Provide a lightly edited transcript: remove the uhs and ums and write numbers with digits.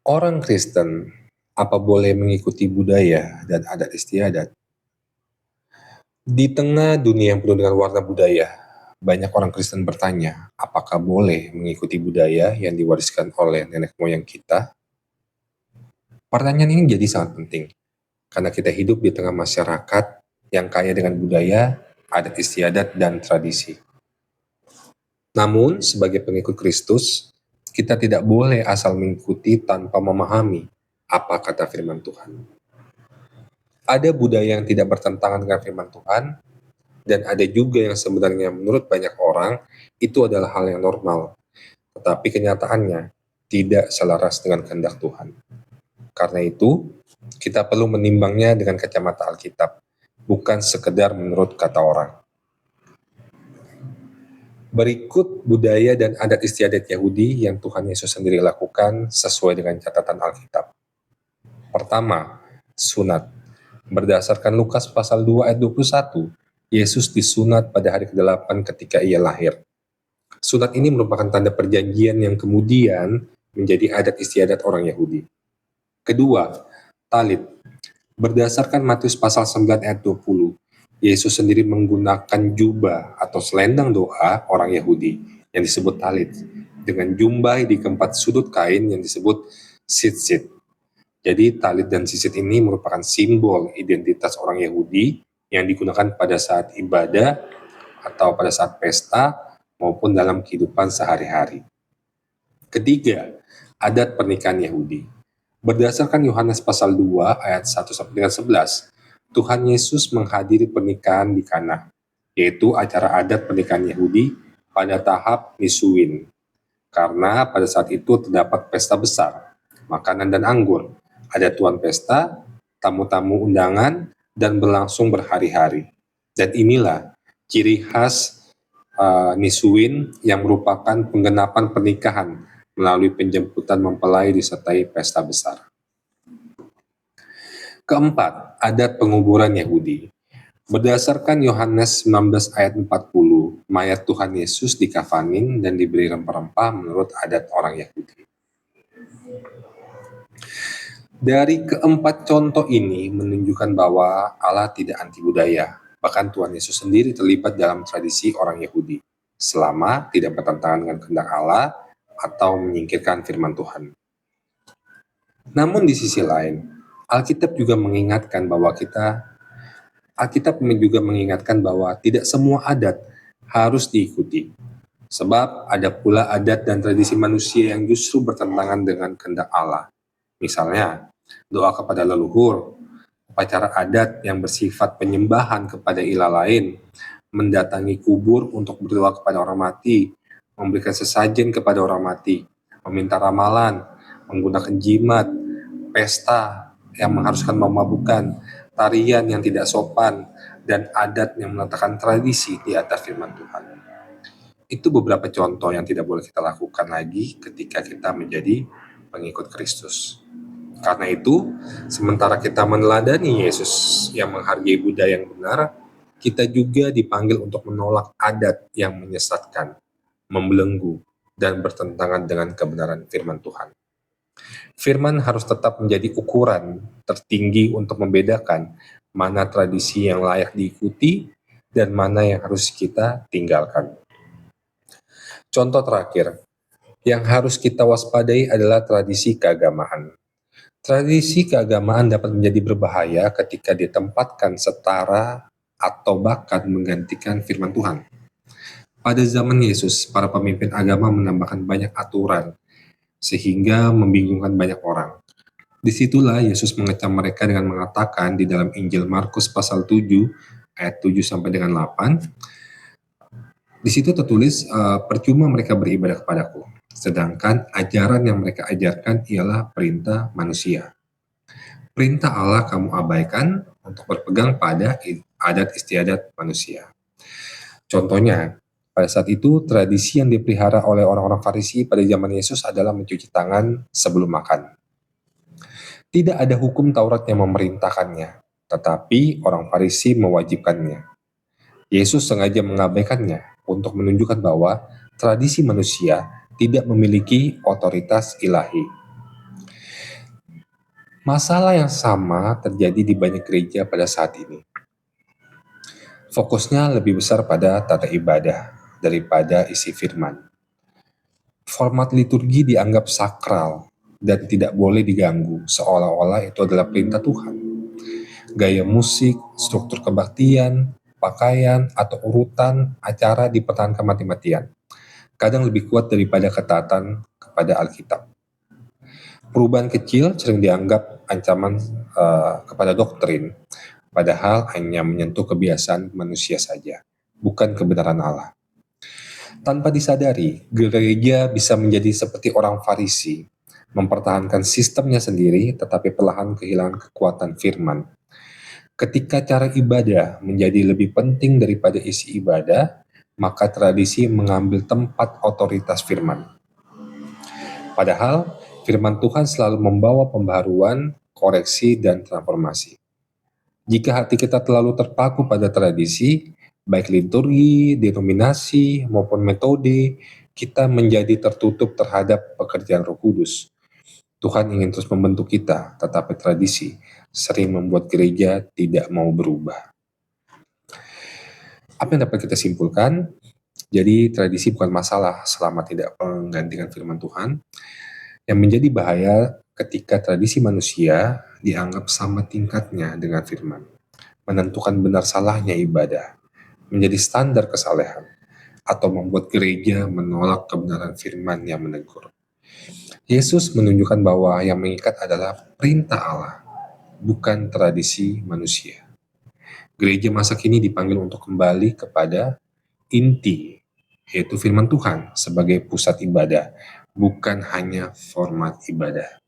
Orang Kristen, apa boleh mengikuti budaya dan adat istiadat? Di tengah dunia yang penuh dengan warna budaya, banyak orang Kristen bertanya, apakah boleh mengikuti budaya yang diwariskan oleh nenek moyang kita? Pertanyaan ini jadi sangat penting, karena kita hidup di tengah masyarakat yang kaya dengan budaya, adat istiadat, dan tradisi. Namun, sebagai pengikut Kristus, kita tidak boleh asal mengikuti tanpa memahami apa kata firman Tuhan. Ada budaya yang tidak bertentangan dengan firman Tuhan, dan ada juga yang sebenarnya menurut banyak orang itu adalah hal yang normal, tetapi kenyataannya tidak selaras dengan kehendak Tuhan. Karena itu, kita perlu menimbangnya dengan kacamata Alkitab, bukan sekedar menurut kata orang. Berikut budaya dan adat istiadat Yahudi yang Tuhan Yesus sendiri lakukan sesuai dengan catatan Alkitab. Pertama, sunat. Berdasarkan Lukas pasal 2 ayat 21, Yesus disunat pada hari ke-8 ketika ia lahir. Sunat ini merupakan tanda perjanjian yang kemudian menjadi adat istiadat orang Yahudi. Kedua, talit. Berdasarkan Matius pasal 9 ayat 20, Yesus sendiri menggunakan jubah atau selendang doa orang Yahudi yang disebut talit, dengan jumbai di keempat sudut kain yang disebut tzitzit. Jadi talit dan tzitzit ini merupakan simbol identitas orang Yahudi yang digunakan pada saat ibadah atau pada saat pesta maupun dalam kehidupan sehari-hari. Ketiga, adat pernikahan Yahudi. Berdasarkan Yohanes pasal 2 ayat 1-11, Tuhan Yesus menghadiri pernikahan di Kana, yaitu acara adat pernikahan Yahudi pada tahap nisuin. Karena pada saat itu terdapat pesta besar, makanan dan anggur, ada tuan pesta, tamu-tamu undangan, dan berlangsung berhari-hari. Dan inilah ciri khas nisuin yang merupakan penggenapan pernikahan melalui penjemputan mempelai disertai pesta besar. Keempat, adat penguburan Yahudi. Berdasarkan Yohanes 19 ayat 40, mayat Tuhan Yesus dikafanin dan diberi rempah-rempah menurut adat orang Yahudi. Dari keempat contoh ini menunjukkan bahwa Allah tidak anti budaya. Bahkan Tuhan Yesus sendiri terlibat dalam tradisi orang Yahudi, selama tidak bertentangan dengan kehendak Allah atau menyingkirkan firman Tuhan. Namun di sisi lain, Alkitab juga mengingatkan bahwa tidak semua adat harus diikuti. Sebab ada pula adat dan tradisi manusia yang justru bertentangan dengan kehendak Allah. Misalnya, doa kepada leluhur, upacara adat yang bersifat penyembahan kepada ilah lain, mendatangi kubur untuk berdoa kepada orang mati, memberikan sesajen kepada orang mati, meminta ramalan, menggunakan jimat, pesta yang mengharuskan memabukan, tarian yang tidak sopan, dan adat yang meletakkan tradisi di atas firman Tuhan. Itu beberapa contoh yang tidak boleh kita lakukan lagi ketika kita menjadi pengikut Kristus. Karena itu, sementara kita meneladani Yesus yang menghargai budaya yang benar, kita juga dipanggil untuk menolak adat yang menyesatkan, membelenggu, dan bertentangan dengan kebenaran firman Tuhan. Firman harus tetap menjadi ukuran tertinggi untuk membedakan mana tradisi yang layak diikuti dan mana yang harus kita tinggalkan. Contoh terakhir, yang harus kita waspadai adalah tradisi keagamaan. Tradisi keagamaan dapat menjadi berbahaya ketika ditempatkan setara atau bahkan menggantikan firman Tuhan. Pada zaman Yesus, para pemimpin agama menambahkan banyak aturan, sehingga membingungkan banyak orang. Disitulah Yesus mengecam mereka dengan mengatakan di dalam Injil Markus pasal 7, ayat 7 sampai dengan 8, di situ tertulis, percuma mereka beribadah kepadaku, sedangkan ajaran yang mereka ajarkan ialah perintah manusia. Perintah Allah kamu abaikan untuk berpegang pada adat istiadat manusia. Contohnya, pada saat itu tradisi yang dipelihara oleh orang-orang Farisi pada zaman Yesus adalah mencuci tangan sebelum makan. Tidak ada hukum Taurat yang memerintahkannya, tetapi orang Farisi mewajibkannya. Yesus sengaja mengabaikannya untuk menunjukkan bahwa tradisi manusia tidak memiliki otoritas ilahi. Masalah yang sama terjadi di banyak gereja pada saat ini. Fokusnya lebih besar pada tata ibadah daripada isi firman. Format liturgi dianggap sakral dan tidak boleh diganggu, seolah-olah itu adalah perintah Tuhan. Gaya musik, struktur kebaktian, pakaian, atau urutan acara dipertahankan mati-matian. Kadang lebih kuat daripada ketaatan kepada Alkitab. Perubahan kecil sering dianggap ancaman kepada doktrin, padahal hanya menyentuh kebiasaan manusia saja, bukan kebenaran Allah. Tanpa disadari, gereja bisa menjadi seperti orang Farisi, mempertahankan sistemnya sendiri tetapi perlahan kehilangan kekuatan firman. Ketika cara ibadah menjadi lebih penting daripada isi ibadah, maka tradisi mengambil tempat otoritas firman. Padahal, firman Tuhan selalu membawa pembaharuan, koreksi, dan transformasi. Jika hati kita terlalu terpaku pada tradisi, baik liturgi, denominasi, maupun metode, kita menjadi tertutup terhadap pekerjaan Roh Kudus. Tuhan ingin terus membentuk kita, tetapi tradisi sering membuat gereja tidak mau berubah. Apa yang dapat kita simpulkan? Jadi tradisi bukan masalah selama tidak menggantikan firman Tuhan. Yang menjadi bahaya ketika tradisi manusia dianggap sama tingkatnya dengan firman. Menentukan benar salahnya ibadah, menjadi standar kesalehan, atau membuat gereja menolak kebenaran firman yang menegur. Yesus menunjukkan bahwa yang mengikat adalah perintah Allah, bukan tradisi manusia. Gereja masa kini dipanggil untuk kembali kepada inti, yaitu firman Tuhan sebagai pusat ibadah, bukan hanya format ibadah.